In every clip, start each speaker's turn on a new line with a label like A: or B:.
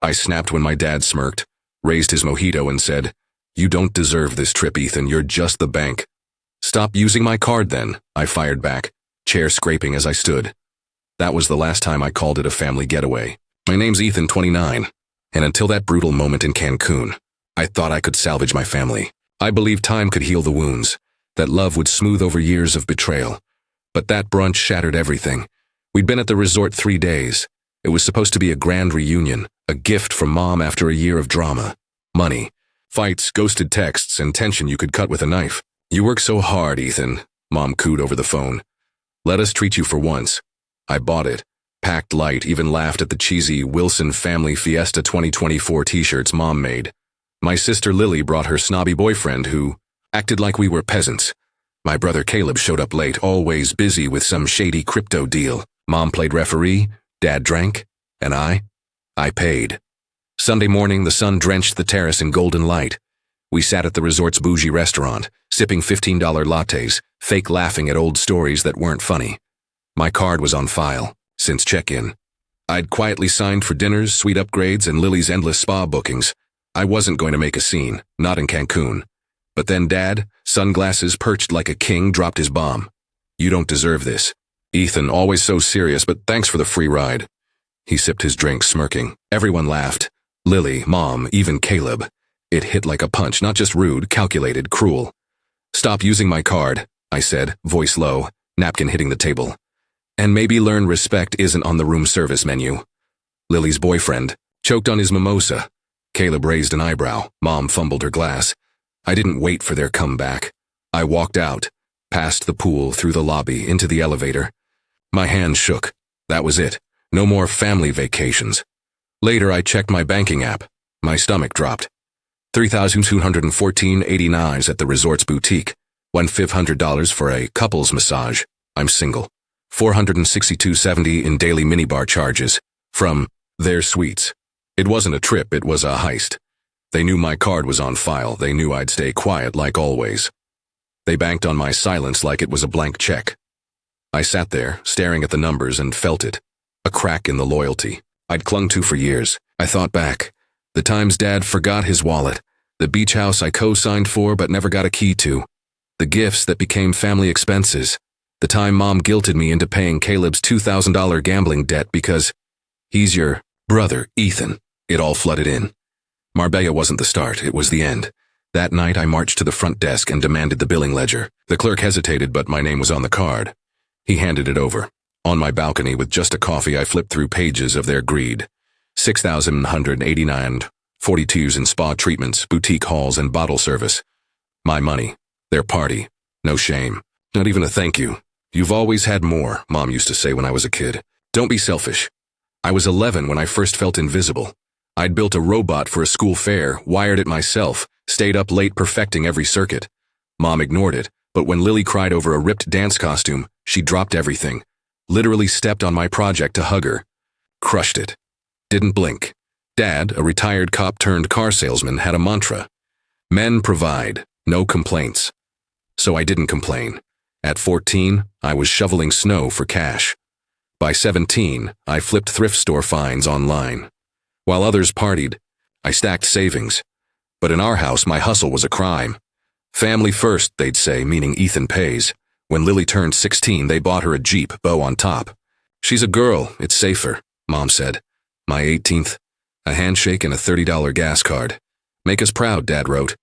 A: I snapped when my dad smirked, raised his mojito and said, "You don't deserve this trip, Ethan. You're just the bank." "Stop using my card then," I fired back, chair scraping as I stood. That was the last time I called it a family getaway. My name's Ethan, 29, and until that brutal moment in Cancun, I thought I could salvage my family. I believed time could heal the wounds, that love would smooth over years of betrayal. But that brunch shattered everything. We'd been at the resort 3 days. It was supposed to be a grand reunion, a gift from Mom after a year of drama. Money, fights, ghosted texts, and tension you could cut with a knife. "You work so hard, Ethan," Mom cooed over the phone. "Let us treat you for once." I bought it, packed light, even laughed at the cheesy Wilson Family Fiesta 2024 t-shirts Mom made. My sister Lily brought her snobby boyfriend who acted like we were peasants. My brother Caleb showed up late, always busy with some shady crypto deal. Mom played referee, Dad drank, and I paid. Sunday morning, the sun drenched the terrace in golden light. We sat at the resort's bougie restaurant, sipping $15 lattes, fake laughing at old stories that weren't funny. My card was on file, since check-in. I'd quietly signed for dinners, suite upgrades, and Lily's endless spa bookings. I wasn't going to make a scene, not in Cancun. But then Dad, sunglasses perched like a king, dropped his bomb. "You don't deserve this. Ethan, always so serious, but thanks for the free ride." He sipped his drink, smirking. Everyone laughed. Lily, Mom, even Caleb. It hit like a punch, not just rude, calculated, cruel. "Stop using my card," I said, voice low, napkin hitting the table. "And maybe learn respect isn't on the room service menu." Lily's boyfriend choked on his mimosa. Caleb raised an eyebrow. Mom fumbled her glass. I didn't wait for their comeback. I walked out, past the pool, through the lobby, into the elevator. My hands shook. That was it. No more family vacations. Later, I checked my banking app. My stomach dropped. $3,214.89 at the resort's boutique. $1,500 for a couple's massage. I'm single. $462.70 in daily minibar charges from their suites. It wasn't a trip, it was a heist. They knew my card was on file. They knew I'd stay quiet like always. They banked on my silence like it was a blank check. I sat there, staring at the numbers, and felt it. A crack in the loyalty I'd clung to for years. I thought back. The times Dad forgot his wallet. The beach house I co-signed for but never got a key to. The gifts that became family expenses. The time Mom guilted me into paying Caleb's $2,000 gambling debt because he's your brother, Ethan. It all flooded in. Marbella wasn't the start, it was the end. That night I marched to the front desk and demanded the billing ledger. The clerk hesitated, but my name was on the card. He handed it over. On my balcony with just a coffee, I flipped through pages of their greed. 6,189, 42s in spa treatments, boutique halls, and bottle service. My money. Their party. No shame. Not even a thank you. "You've always had more," Mom used to say when I was a kid. "Don't be selfish." I was 11 when I first felt invisible. I'd built a robot for a school fair, wired it myself, stayed up late perfecting every circuit. Mom ignored it, but when Lily cried over a ripped dance costume, she dropped everything. Literally stepped on my project to hug her. Crushed it. Didn't blink. Dad, a retired cop turned car salesman, had a mantra. Men provide, no complaints. So I didn't complain. At 14, I was shoveling snow for cash. By 17, I flipped thrift store finds online. While others partied, I stacked savings. But in our house, my hustle was a crime. Family first, they'd say, meaning Ethan pays. When Lily turned 16, they bought her a Jeep, bow on top. "She's a girl, it's safer," Mom said. My 18th, a handshake and a $30 gas card. "Make us proud," Dad wrote.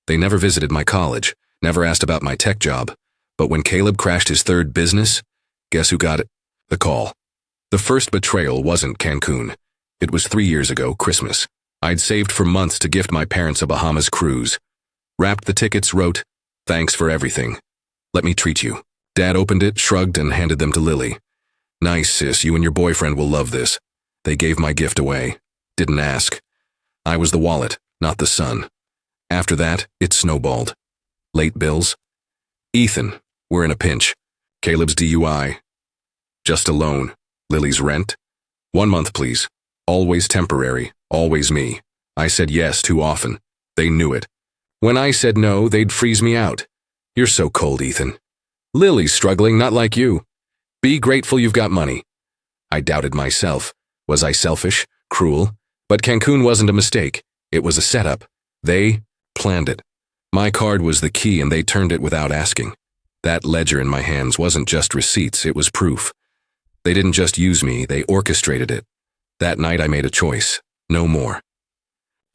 A: They never visited my college, never asked about my tech job. But when Caleb crashed his third business, guess who got it? The call. The first betrayal wasn't Cancun. It was 3 years ago, Christmas. I'd saved for months to gift my parents a Bahamas cruise. Wrapped the tickets, wrote, "Thanks for everything. Let me treat you." Dad opened it, shrugged, and handed them to Lily. "Nice, sis, you and your boyfriend will love this." They gave my gift away. Didn't ask. I was the wallet, not the son. After that, it snowballed. Late bills. "Ethan, we're in a pinch. Caleb's DUI. Just a loan. Lily's rent. 1 month, please. Always temporary, always me." I said yes too often. They knew it. When I said no, they'd freeze me out. "You're so cold, Ethan. Lily's struggling, not like you. Be grateful you've got money." I doubted myself. Was I selfish, cruel? But Cancun wasn't a mistake. It was a setup. They planned it. My card was the key and they turned it without asking. That ledger in my hands wasn't just receipts, it was proof. They didn't just use me, they orchestrated it. That night I made a choice. No more.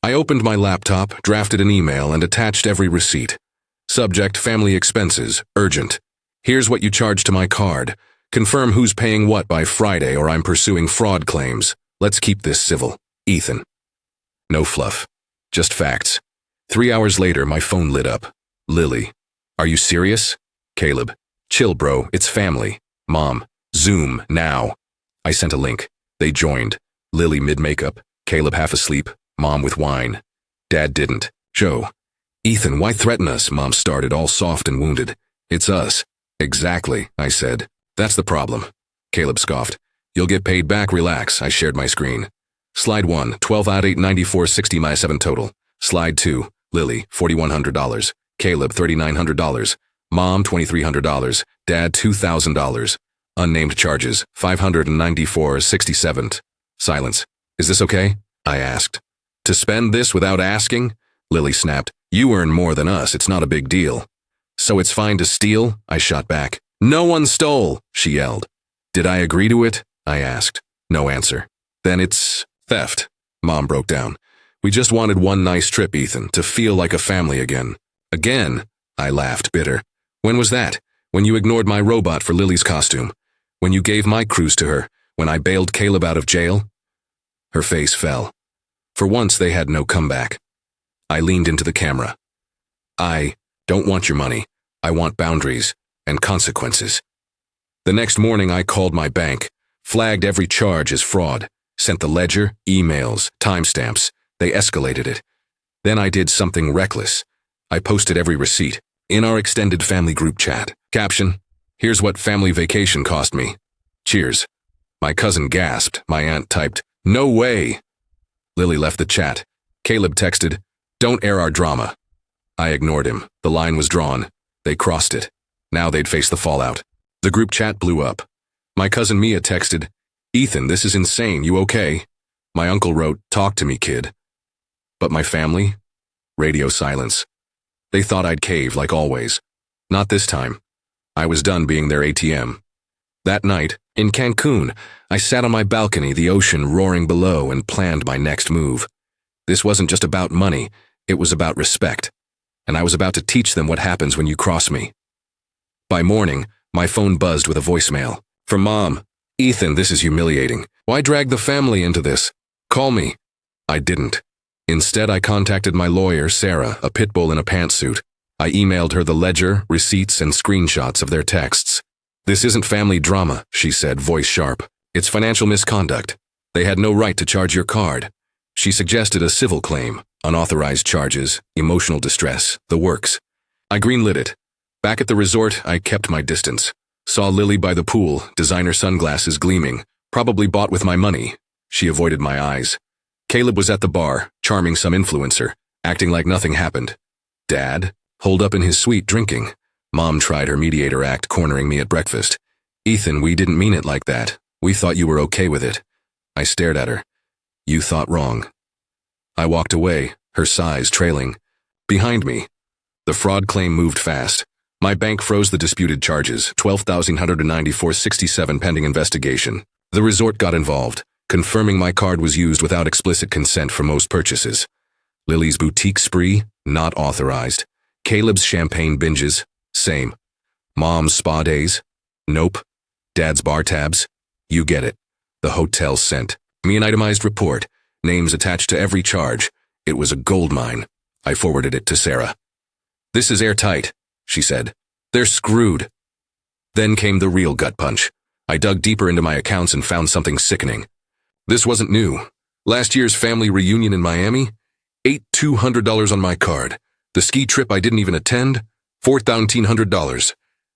A: I opened my laptop, drafted an email, and attached every receipt. Subject: family expenses, urgent. Here's what you charged to my card. Confirm who's paying what by Friday or I'm pursuing fraud claims. Let's keep this civil. Ethan. No fluff. Just facts. 3 hours later, my phone lit up. Lily. Are you serious? Caleb. Chill, bro. It's family. Mom. Zoom, now. I sent a link. They joined. Lily mid-makeup. Caleb half asleep. Mom with wine. Dad didn't. Joe. Ethan, why threaten us? Mom started, all soft and wounded. It's us. Exactly, I said. That's the problem. Caleb scoffed. You'll get paid back, relax. I shared my screen. Slide 1, 12 out 8, 94, 60 my 7 total. Slide 2, Lily, $4,100. Caleb, $3,900. Mom, $2,300. Dad, $2,000. Unnamed charges, $594.67. Silence. Is this okay? I asked. To spend this without asking? Lily snapped. You earn more than us, it's not a big deal. So it's fine to steal? I shot back. No one stole, she yelled. Did I agree to it? I asked. No answer. Then it's theft. Mom broke down. We just wanted one nice trip, Ethan, to feel like a family again. Again? I laughed, bitter. When was that? When you ignored my robot for Lily's costume? When you gave my cruise to her? When I bailed Caleb out of jail? Her face fell. For once, they had no comeback. I leaned into the camera. I don't want your money. I want boundaries and consequences. The next morning, I called my bank, flagged every charge as fraud, sent the ledger, emails, timestamps. They escalated it. Then I did something reckless. I posted every receipt in our extended family group chat. Caption: here's what family vacation cost me. Cheers. My cousin gasped. My aunt typed, no way. Lily left the chat. Caleb texted, don't air our drama. I ignored him. The line was drawn. They crossed it. Now they'd face the fallout. The group chat blew up. My cousin Mia texted, Ethan, this is insane. You okay? My uncle wrote, talk to me, kid. But my family? Radio silence. They thought I'd cave like always. Not this time. I was done being their ATM. That night, in Cancun, I sat on my balcony, the ocean roaring below, and planned my next move. This wasn't just about money, it was about respect. And I was about to teach them what happens when you cross me. By morning, my phone buzzed with a voicemail. From Mom. Ethan, this is humiliating. Why drag the family into this? Call me. I didn't. Instead, I contacted my lawyer, Sarah, a pit bull in a pantsuit. I emailed her the ledger, receipts, and screenshots of their texts. This isn't family drama, she said, voice sharp. It's financial misconduct. They had no right to charge your card. She suggested a civil claim, unauthorized charges, emotional distress, the works. I greenlit it. Back at the resort, I kept my distance. Saw Lily by the pool, designer sunglasses gleaming, probably bought with my money. She avoided my eyes. Caleb was at the bar, charming some influencer, acting like nothing happened. Dad, holed up in his suite drinking. Mom tried her mediator act, cornering me at breakfast. Ethan, we didn't mean it like that. We thought you were okay with it. I stared at her. You thought wrong. I walked away, her sighs trailing. Behind me, the fraud claim moved fast. My bank froze the disputed charges, $12,194.67 pending investigation. The resort got involved, confirming my card was used without explicit consent for most purchases. Lily's boutique spree, not authorized. Caleb's champagne binges, same. Mom's spa days, nope. Dad's bar tabs, you get it. The hotel sent me an itemized report, names attached to every charge. It was a goldmine. I forwarded it to Sarah. This is airtight, she said. They're screwed. Then came the real gut punch. I dug deeper into my accounts and found something sickening. This wasn't new. Last year's family reunion in Miami, $200 on my card. The ski trip I didn't even attend, $1,400.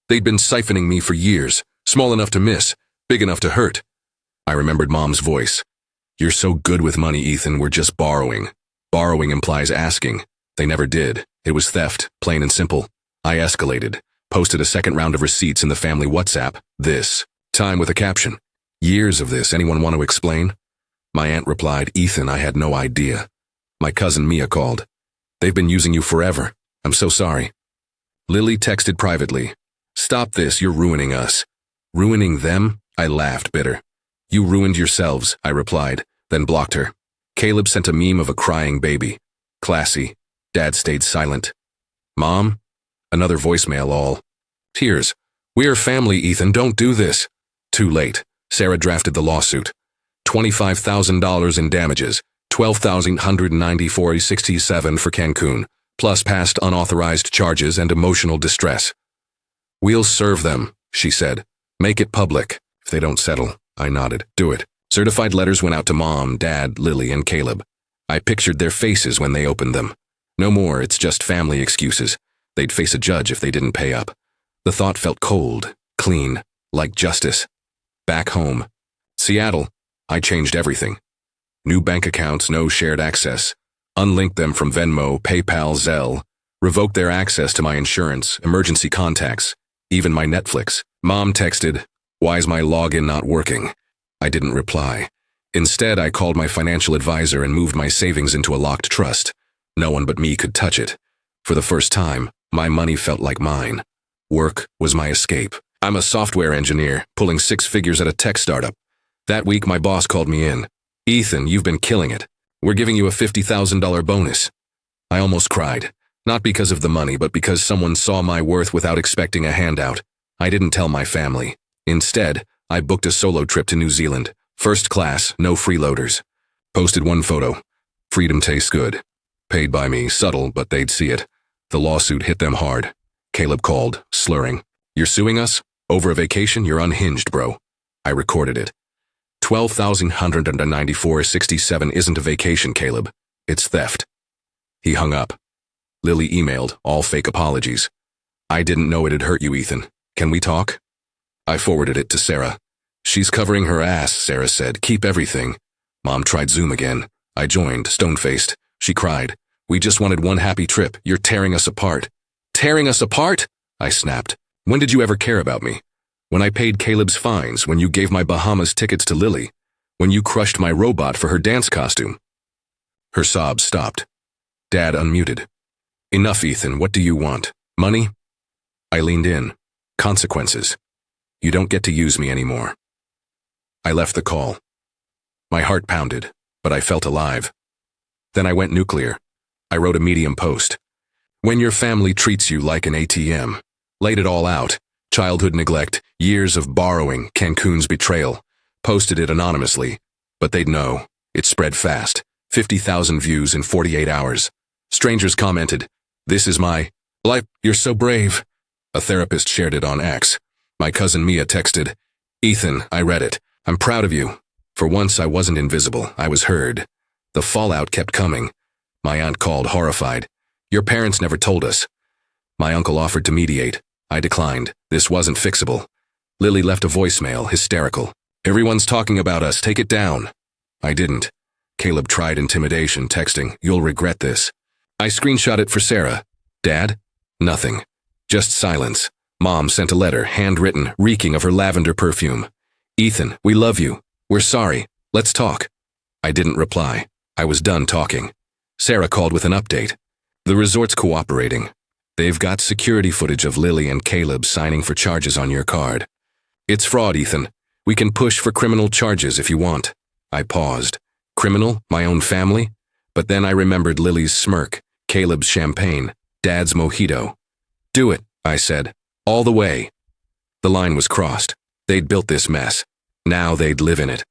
A: They'd been siphoning me for years, small enough to miss, big enough to hurt. I remembered Mom's voice. You're so good with money, Ethan, we're just borrowing. Borrowing implies asking. They never did. It was theft, plain and simple. I escalated, posted a second round of receipts in the family WhatsApp. This time with a caption. Years of this, anyone want to explain? My aunt replied, Ethan, I had no idea. My cousin Mia called. They've been using you forever. I'm so sorry. Lily texted privately. Stop this, you're ruining us. Ruining them? I laughed, bitter. You ruined yourselves, I replied, then blocked her. Caleb sent a meme of a crying baby. Classy. Dad stayed silent. Mom? Another voicemail, all tears. We're family, Ethan, don't do this. Too late. Sarah drafted the lawsuit. $25,000 in damages, $12,194.67 for Cancun, plus past unauthorized charges and emotional distress. We'll serve them, she said. Make it public. If they don't settle, I nodded. Do it. Certified letters went out to Mom, Dad, Lily, and Caleb. I pictured their faces when they opened them. No more, it's just family excuses. They'd face a judge if they didn't pay up. The thought felt cold, clean, like justice. Back home. Seattle. I changed everything. New bank accounts, no shared access. Unlinked them from Venmo, PayPal, Zelle. Revoked their access to my insurance, emergency contacts, even my Netflix. Mom texted, "Why's my login not working?" I didn't reply. Instead, I called my financial advisor and moved my savings into a locked trust. No one but me could touch it. For the first time, my money felt like mine. Work was my escape. I'm a software engineer, pulling 6 figures at a tech startup. That week, my boss called me in. Ethan, you've been killing it. We're giving you a $50,000 bonus. I almost cried. Not because of the money, but because someone saw my worth without expecting a handout. I didn't tell my family. Instead, I booked a solo trip to New Zealand. First class, no freeloaders. Posted one photo. Freedom tastes good. Paid by me, subtle, but they'd see it. The lawsuit hit them hard. Caleb called, slurring. You're suing us? Over a vacation? You're unhinged, bro. I recorded it. 12,194.67 isn't a vacation, Caleb. It's theft. He hung up. Lily emailed, all fake apologies. I didn't know it'd hurt you, Ethan. Can we talk? I forwarded it to Sarah. She's covering her ass, Sarah said. Keep everything. Mom tried Zoom again. I joined, stone-faced. She cried. We just wanted one happy trip. You're tearing us apart. Tearing us apart? I snapped. When did you ever care about me? When I paid Caleb's fines, when you gave my Bahamas tickets to Lily, when you crushed my robot for her dance costume. Her sobs stopped. Dad unmuted. Enough, Ethan. What do you want? Money? I leaned in. Consequences. You don't get to use me anymore. I left the call. My heart pounded, but I felt alive. Then I went nuclear. I wrote a Medium post. When your family treats you like an ATM. Laid it all out. Childhood neglect, years of borrowing, Cancun's betrayal. Posted it anonymously. But they'd know. It spread fast. 50,000 views in 48 hours. Strangers commented, "This is my life. You're so brave." A therapist shared it on X. My cousin Mia texted, "Ethan, I read it. I'm proud of you. For once I wasn't invisible. I was heard." The fallout kept coming. My aunt called, horrified. "Your parents never told us." My uncle offered to mediate. I declined. This wasn't fixable. Lily left a voicemail, hysterical. "Everyone's talking about us. Take it down." I didn't. Caleb tried intimidation, texting, "You'll regret this." I screenshot it for Sarah. Dad? Nothing. Just silence. Mom sent a letter, handwritten, reeking of her lavender perfume. "Ethan, we love you. We're sorry. Let's talk." I didn't reply. I was done talking. Sarah called with an update. The resort's cooperating. They've got security footage of Lily and Caleb signing for charges on your card. It's fraud, Ethan. We can push for criminal charges if you want. I paused. Criminal? My own family? But then I remembered Lily's smirk, Caleb's champagne, Dad's mojito. Do it, I said. All the way. The line was crossed. They'd built this mess. Now they'd live in it.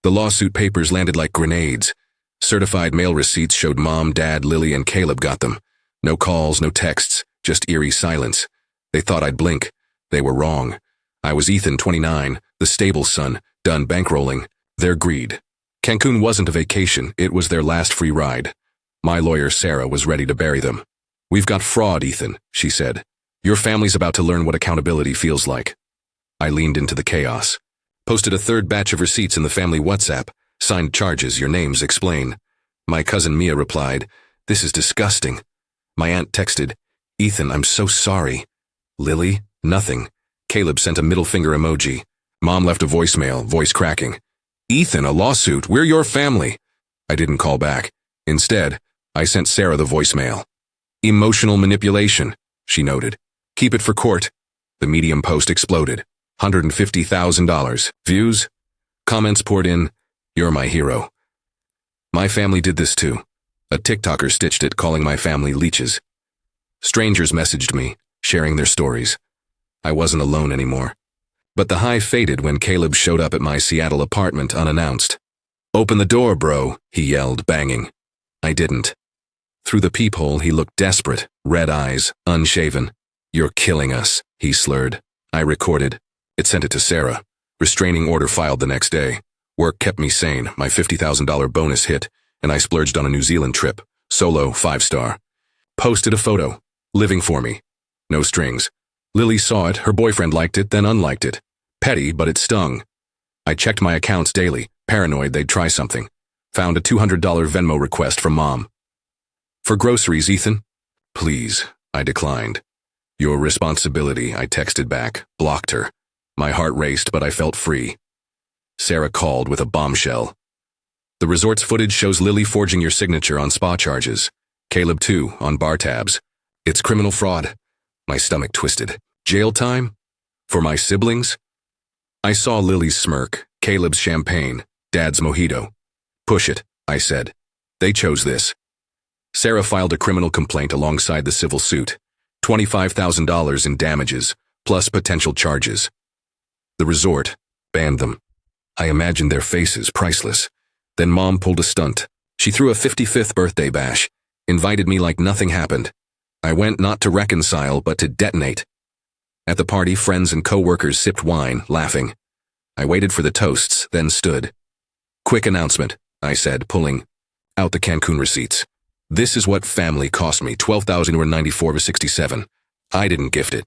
A: The lawsuit papers landed like grenades. Certified mail receipts showed Mom, Dad, Lily, and Caleb got them. No calls, no texts, just eerie silence. They thought I'd blink. They were wrong. I was Ethan, 29, the stable son, done bankrolling. Their greed. Cancun wasn't a vacation, it was their last free ride. My lawyer, Sarah, was ready to bury them. "We've got fraud, Ethan," she said. "Your family's about to learn what accountability feels like." I leaned into the chaos. Posted a third batch of receipts in the family WhatsApp. Signed charges, your names explain. My cousin Mia replied, "This is disgusting." My aunt texted, "Ethan, I'm so sorry." Lily? Nothing. Caleb sent a middle finger emoji. Mom left a voicemail, voice cracking. Ethan, a lawsuit. We're your family. I didn't call back. Instead, I sent Sarah the voicemail. Emotional manipulation, she noted. Keep it for court. The Medium post exploded. $150,000. Views? Comments poured in. You're my hero. My family did this too. A TikToker stitched it, calling my family leeches. Strangers messaged me, sharing their stories. I wasn't alone anymore. But the high faded when Caleb showed up at my Seattle apartment unannounced. Open the door, bro, he yelled, banging. I didn't. Through the peephole, he looked desperate, red eyes, unshaven. You're killing us, he slurred. I recorded. It sent it to Sarah. Restraining order filed the next day. Work kept me sane, my $50,000 bonus hit, and I splurged on a New Zealand trip. Solo, 5-star. Posted a photo. Living for me. No strings. Lily saw it, her boyfriend liked it, then unliked it. Petty, but it stung. I checked my accounts daily, paranoid they'd try something. Found a $200 Venmo request from Mom. For groceries, Ethan? Please, I declined. Your responsibility, I texted back, blocked her. My heart raced, but I felt free. Sarah called with a bombshell. The resort's footage shows Lily forging your signature on spa charges. Caleb, too, on bar tabs. It's criminal fraud. My stomach twisted. Jail time? For my siblings? I saw Lily's smirk, Caleb's champagne, Dad's mojito. Push it, I said. They chose this. Sarah filed a criminal complaint alongside the civil suit. $25,000 in damages, plus potential charges. The resort banned them. I imagined their faces, priceless. Then Mom pulled a stunt. She threw a 55th birthday bash, invited me like nothing happened. I went not to reconcile, but to detonate. At the party, friends and co-workers sipped wine, laughing. I waited for the toasts, then stood. Quick announcement, I said, pulling out the Cancun receipts. This is what family cost me, $12,094.67. I didn't gift it.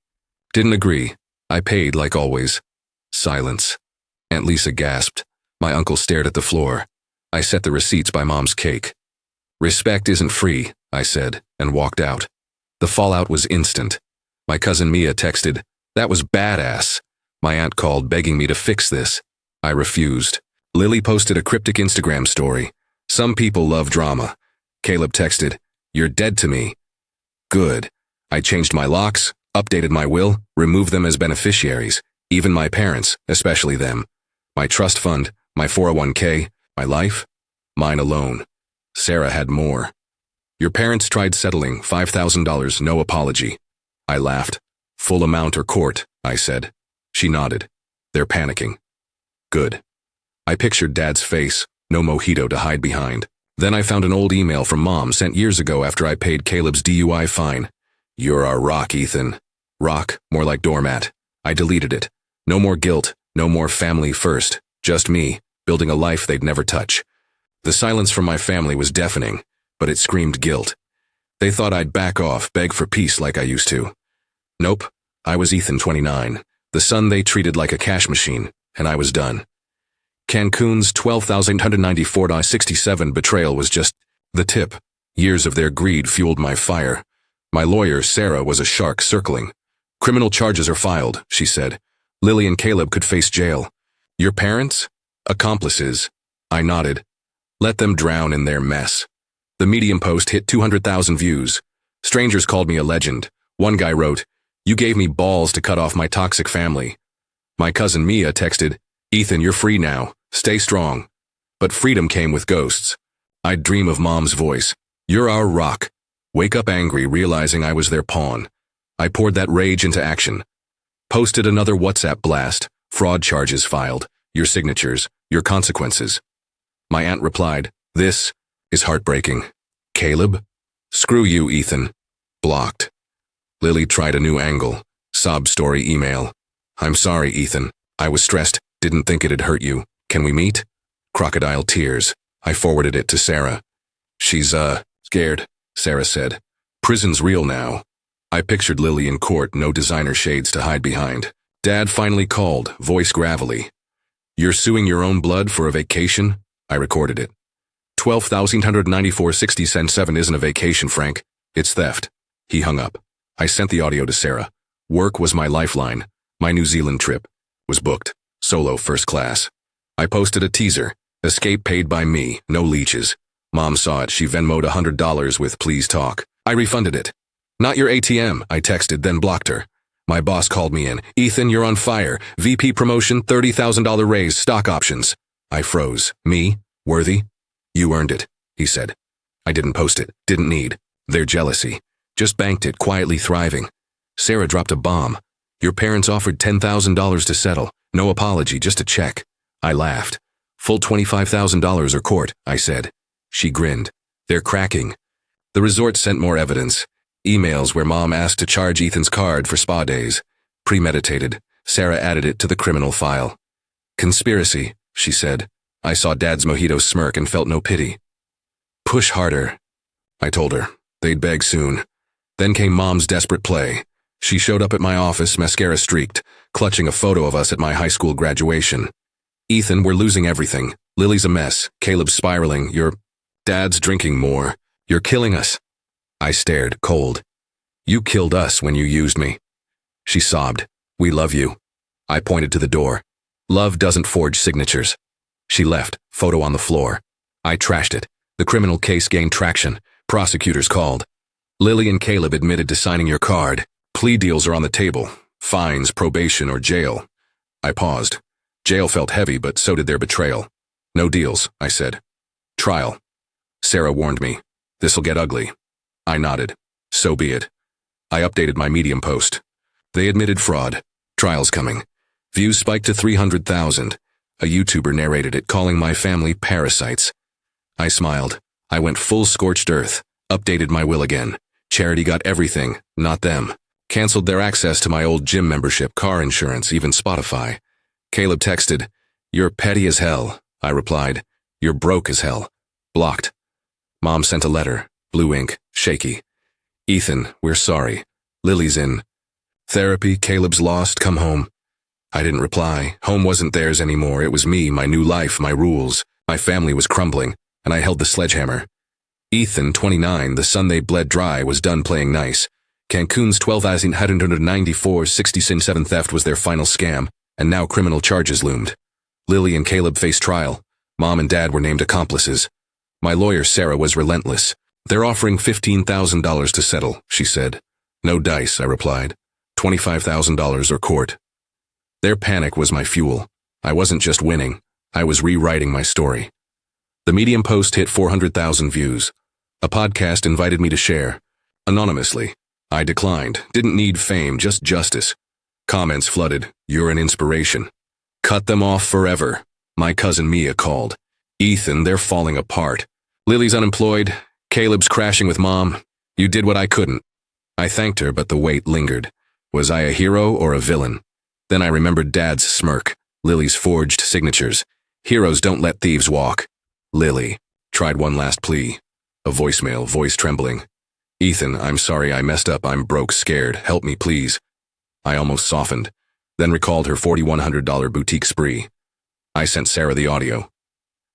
A: Didn't agree. I paid like always. Silence. Aunt Lisa gasped. My uncle stared at the floor. I set the receipts by Mom's cake. Respect isn't free, I said, and walked out. The fallout was instant. My cousin Mia texted, that was badass. My aunt called begging me to fix this. I refused. Lily posted a cryptic Instagram story. Some people love drama. Caleb texted, you're dead to me. Good. I changed my locks, updated my will, removed them as beneficiaries, even my parents, especially them. My trust fund, my 401k, my life, mine alone. Sarah had more. Your parents tried settling, $5,000, no apology. I laughed. Full amount or court, I said. She nodded. They're panicking. Good. I pictured Dad's face, no mojito to hide behind. Then I found an old email from Mom sent years ago after I paid Caleb's DUI fine. You're our rock, Ethan. Rock, more like doormat. I deleted it. No more guilt, no more family first. Just me, building a life they'd never touch. The silence from my family was deafening, but it screamed guilt. They thought I'd back off, beg for peace like I used to. Nope, I was Ethan, 29, the son they treated like a cash machine, and I was done. Cancun's $12,894.67 betrayal was just the tip. Years of their greed fueled my fire. My lawyer, Sarah, was a shark circling. Criminal charges are filed, she said. Lily and Caleb could face jail. Your parents? Accomplices. I nodded. Let them drown in their mess. The Medium post hit 200,000 views. Strangers called me a legend. One guy wrote, you gave me balls to cut off my toxic family. My cousin Mia texted, Ethan, you're free now. Stay strong. But freedom came with ghosts. I'd dream of Mom's voice. You're our rock. Wake up angry, realizing I was their pawn. I poured that rage into action. Posted another WhatsApp blast. Fraud charges filed. Your signatures. Your consequences. My aunt replied, this is heartbreaking. Caleb? Screw you, Ethan. Blocked. Lily tried a new angle. Sob story email. I'm sorry, Ethan. I was stressed. Didn't think it'd hurt you. Can we meet? Crocodile tears. I forwarded it to Sarah. She's, scared, Sarah said. Prison's real now. I pictured Lily in court, no designer shades to hide behind. Dad finally called, voice gravelly. You're suing your own blood for a vacation? I recorded it. $12,894.67 isn't a vacation, Frank. It's theft. He hung up. I sent the audio to Sarah. Work was my lifeline. My New Zealand trip was booked. Solo, first class. I posted a teaser. Escape paid by me, no leeches. Mom saw it. She Venmo'd $100 with please talk. I refunded it. Not your ATM, I texted, then blocked her. My boss called me in. Ethan, you're on fire. VP promotion, $30,000 raise, stock options. I froze. Me? Worthy? You earned it, he said. I didn't post it. Didn't need. Their jealousy. Just banked it, quietly thriving. Sarah dropped a bomb. Your parents offered $10,000 to settle. No apology, just a check. I laughed. Full $25,000 or court, I said. She grinned. They're cracking. The resort sent more evidence. Emails where Mom asked to charge Ethan's card for spa days. Premeditated. Sarah added it to the criminal file. Conspiracy, she said. I saw Dad's mojito smirk and felt no pity. Push harder, I told her. They'd beg soon. Then came Mom's desperate play. She showed up at my office, mascara streaked, clutching a photo of us at my high school graduation. Ethan, we're losing everything. Lily's a mess. Caleb's spiraling. Your Dad's drinking more. You're killing us. I stared, cold. You killed us when you used me. She sobbed. We love you. I pointed to the door. Love doesn't forge signatures. She left, photo on the floor. I trashed it. The criminal case gained traction. Prosecutors called. Lily and Caleb admitted to signing your card. Plea deals are on the table. Fines, probation, or jail. I paused. Jail felt heavy, but so did their betrayal. No deals, I said. Trial. Sarah warned me. This'll get ugly. I nodded. So be it. I updated my Medium post. They admitted fraud. Trial's coming. Views spiked to 300,000. A YouTuber narrated it, calling my family parasites. I smiled. I went full scorched earth. Updated my will again. Charity got everything, not them. Canceled their access to my old gym membership, car insurance, even Spotify. Caleb texted, You're petty as hell. I replied, You're broke as hell. Blocked. Mom sent a letter. Blue ink, shaky. Ethan, we're sorry. Lily's in therapy. Caleb's lost. Come home. I didn't reply. Home wasn't theirs anymore. It was me, my new life, my rules. My family was crumbling, and I held the sledgehammer. Ethan, 29, the son they bled dry, was done playing nice. Cancun's 12,194 60-7 theft was their final scam, and now criminal charges loomed. Lily and Caleb faced trial. Mom and Dad were named accomplices. My lawyer, Sarah, was relentless. They're offering $15,000 to settle, she said. No dice, I replied. $25,000 or court. Their panic was my fuel. I wasn't just winning. I was rewriting my story. The Medium post hit 400,000 views. A podcast invited me to share. Anonymously. I declined. Didn't need fame, just justice. Comments flooded. You're an inspiration. Cut them off forever. My cousin Mia called. Ethan, they're falling apart. Lily's unemployed. Caleb's crashing with Mom. You did what I couldn't. I thanked her, but the weight lingered. Was I a hero or a villain? Then I remembered Dad's smirk. Lily's forged signatures. Heroes don't let thieves walk. Lily. Tried one last plea. A voicemail, voice trembling. Ethan, I'm sorry I messed up. I'm broke, scared. Help me, please. I almost softened. Then recalled her $4,100 boutique spree. I sent Sarah the audio.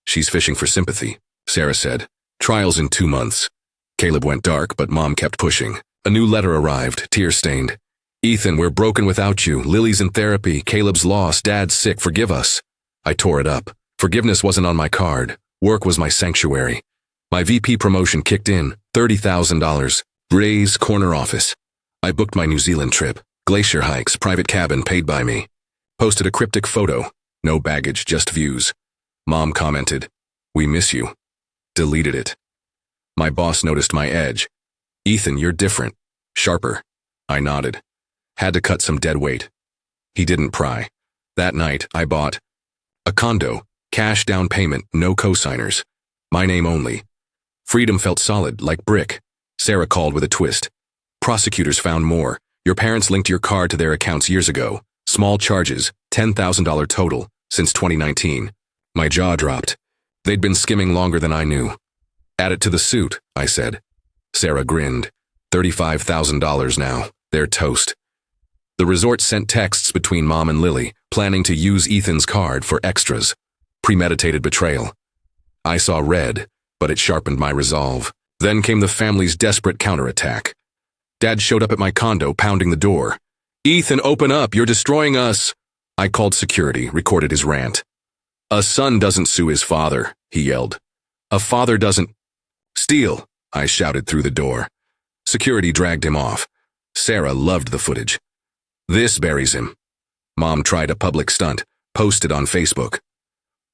A: She's fishing for sympathy, Sarah said. Trial's in 2 months. Caleb went dark, but Mom kept pushing. A new letter arrived, tear-stained. Ethan, we're broken without you. Lily's in therapy. Caleb's lost. Dad's sick. Forgive us. I tore it up. Forgiveness wasn't on my card. Work was my sanctuary. My VP promotion kicked in. $30,000. Ray's corner office. I booked my New Zealand trip. Glacier hikes, private cabin paid by me. Posted a cryptic photo. No baggage, just views. Mom commented, We miss you. Deleted it. My boss noticed my edge. Ethan, you're different. Sharper. I nodded. Had to cut some dead weight. He didn't pry. That night, I bought a condo, cash down payment, no cosigners. My name only. Freedom felt solid, like brick. Sarah called with a twist. Prosecutors found more. Your parents linked your card to their accounts years ago. Small charges, $10,000 total, since 2019. My jaw dropped. They'd been skimming longer than I knew. Add it to the suit, I said. Sarah grinned. $35,000 now. They're toast. The resort sent texts between Mom and Lily, planning to use Ethan's card for extras. Premeditated betrayal. I saw red, but it sharpened my resolve. Then came the family's desperate counterattack. Dad showed up at my condo, pounding the door. Ethan, open up, you're destroying us. I called security, recorded his rant. A son doesn't sue his father, he yelled. A father doesn't steal, I shouted through the door. Security dragged him off. Sarah loved the footage. This buries him. Mom tried a public stunt, posted on Facebook.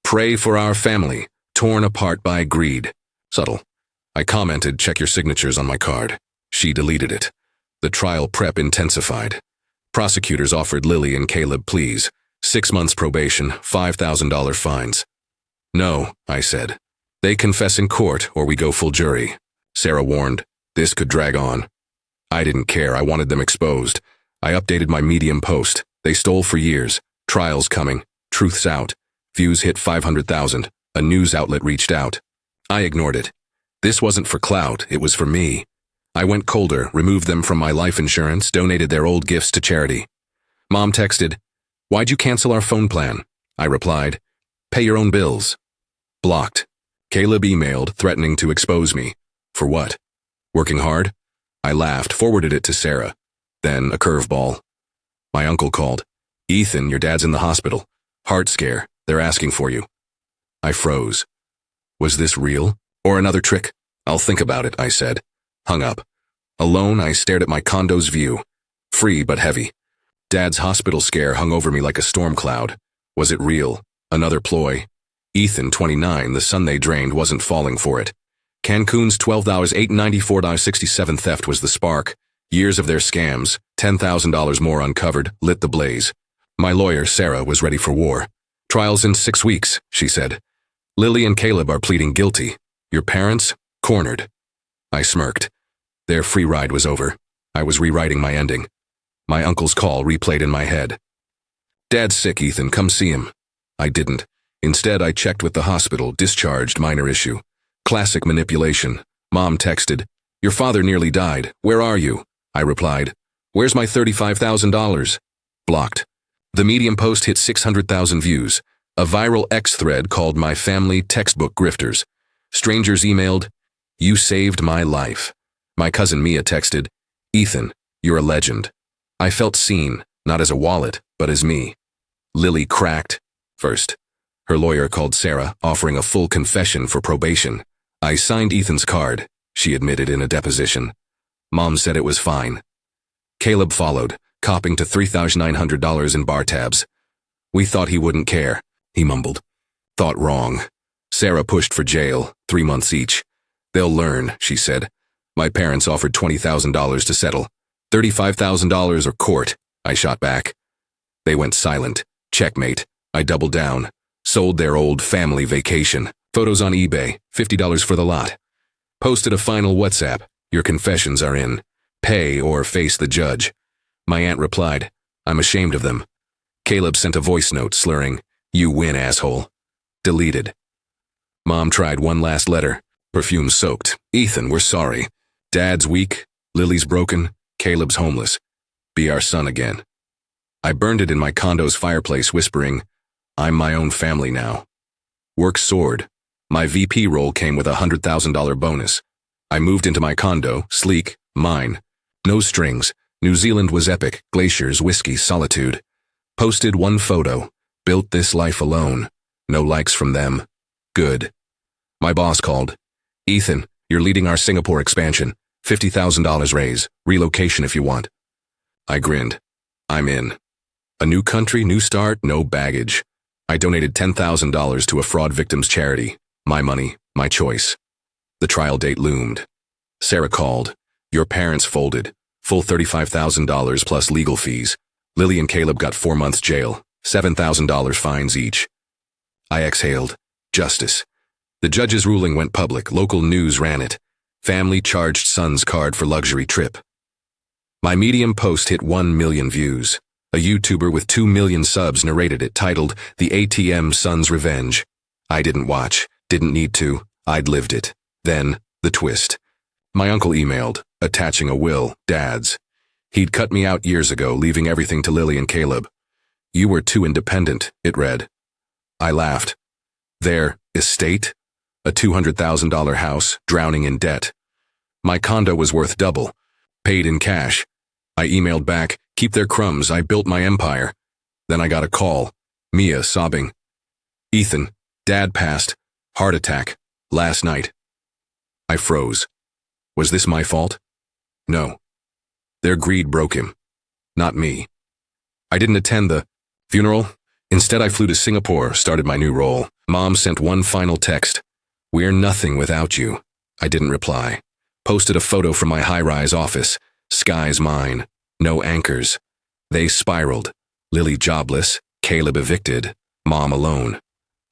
A: Pray for our family, torn apart by greed. Subtle. I commented, check your signatures on my card. She deleted it. The trial prep intensified. Prosecutors offered Lily and Caleb pleas, 6 months probation, $5,000 fines. No, I said. They confess in court or we go full jury. Sarah warned, this could drag on. I didn't care, I wanted them exposed. I updated my Medium post. They stole for years. Trial's coming. Truth's out. Views hit 500,000. A news outlet reached out. I ignored it. This wasn't for clout, it was for me. I went colder, removed them from my life insurance, donated their old gifts to charity. Mom texted, why'd you cancel our phone plan? I replied, pay your own bills. Blocked. Caleb emailed, threatening to expose me. For what? Working hard? I laughed, forwarded it to Sarah. Then a curveball. My uncle called. Ethan, your dad's in the hospital. Heart scare. They're asking for you. I froze. Was this real? Or another trick? I'll think about it, I said. Hung up. Alone, I stared at my condo's view. Free but heavy. Dad's hospital scare hung over me like a storm cloud. Was it real? Another ploy? Ethan, 29, the son they drained wasn't falling for it. Cancun's $12,894.67 theft was the spark. Years of their scams, $10,000 more uncovered, lit the blaze. My lawyer, Sarah, was ready for war. Trial's in 6 weeks, she said. Lily and Caleb are pleading guilty. Your parents? Cornered. I smirked. Their free ride was over. I was rewriting my ending. My uncle's call replayed in my head. Dad's sick, Ethan, come see him. I didn't. Instead, I checked with the hospital, discharged, minor issue. Classic manipulation. Mom texted, your father nearly died. Where are you? I replied, where's my $35,000? Blocked. The Medium post hit 600,000 views. A viral X thread called My Family Textbook Grifters. Strangers emailed, you saved my life. My cousin Mia texted, Ethan, you're a legend. I felt seen, not as a wallet, but as me. Lily cracked. First. Her lawyer called Sarah, offering a full confession for probation. I signed Ethan's card, she admitted in a deposition. Mom said it was fine. Caleb followed, copping to $3,900 in bar tabs. We thought he wouldn't care, he mumbled. Thought wrong. Sarah pushed for jail, 3 months each. They'll learn, she said. My parents offered $20,000 to settle. $35,000 or court, I shot back. They went silent. Checkmate. I doubled down. Sold their old family vacation. Photos on eBay, $50 for the lot. Posted a final WhatsApp. Your confessions are in. Pay or face the judge. My aunt replied, I'm ashamed of them. Caleb sent a voice note slurring, you win, asshole. Deleted. Mom tried one last letter. Perfume soaked. Ethan, we're sorry. Dad's weak. Lily's broken. Caleb's homeless. Be our son again. I burned it in my condo's fireplace, whispering, I'm my own family now. Work soared. My VP role came with a $100,000 bonus. I moved into my condo, sleek, mine. No strings. New Zealand was epic. Glaciers, whiskey, solitude. Posted one photo. Built this life alone. No likes from them. Good. My boss called. Ethan, you're leading our Singapore expansion. $50,000 raise. Relocation if you want. I grinned. I'm in. A new country, new start, no baggage. I donated $10,000 to a fraud victims charity. My money, my choice. The trial date loomed. Sarah called. Your parents folded. Full $35,000 plus legal fees. Lily and Caleb got 4 months jail. $7,000 fines each. I exhaled. Justice. The judge's ruling went public. Local news ran it. Family charged son's card for luxury trip. My Medium post hit 1 million views. A YouTuber with 2 million subs narrated it, titled The ATM Son's Revenge. I didn't watch. Didn't need to. I'd lived it. Then, the twist. My uncle emailed, attaching a will, Dad's. He'd cut me out years ago, leaving everything to Lily and Caleb. You were too independent, it read. I laughed. Their estate? A $200,000 house, drowning in debt. My condo was worth double. Paid in cash. I emailed back, keep their crumbs, I built my empire. Then I got a call. Mia sobbing. Ethan, Dad passed. Heart attack. Last night. I froze. Was this my fault? No. Their greed broke him. Not me. I didn't attend the funeral. Instead, I flew to Singapore, started my new role. Mom sent one final text. We're nothing without you. I didn't reply. Posted a photo from my high-rise office. Sky's mine. No anchors. They spiraled. Lily jobless, Caleb evicted, Mom alone.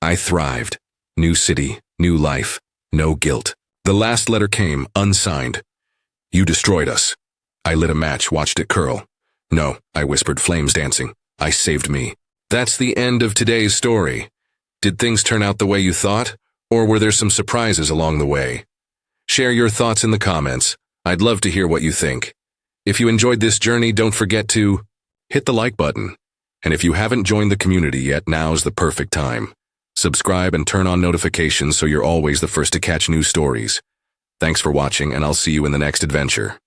A: I thrived. New city, new life, no guilt. The last letter came, unsigned. You destroyed us. I lit a match, watched it curl. No, I whispered, flames dancing. I saved me. That's the end of today's story. Did things turn out the way you thought, or were there some surprises along the way? Share your thoughts in the comments. I'd love to hear what you think. If you enjoyed this journey, don't forget to hit the like button. And if you haven't joined the community yet, now's the perfect time. Subscribe and turn on notifications so you're always the first to catch new stories. Thanks for watching, and I'll see you in the next adventure.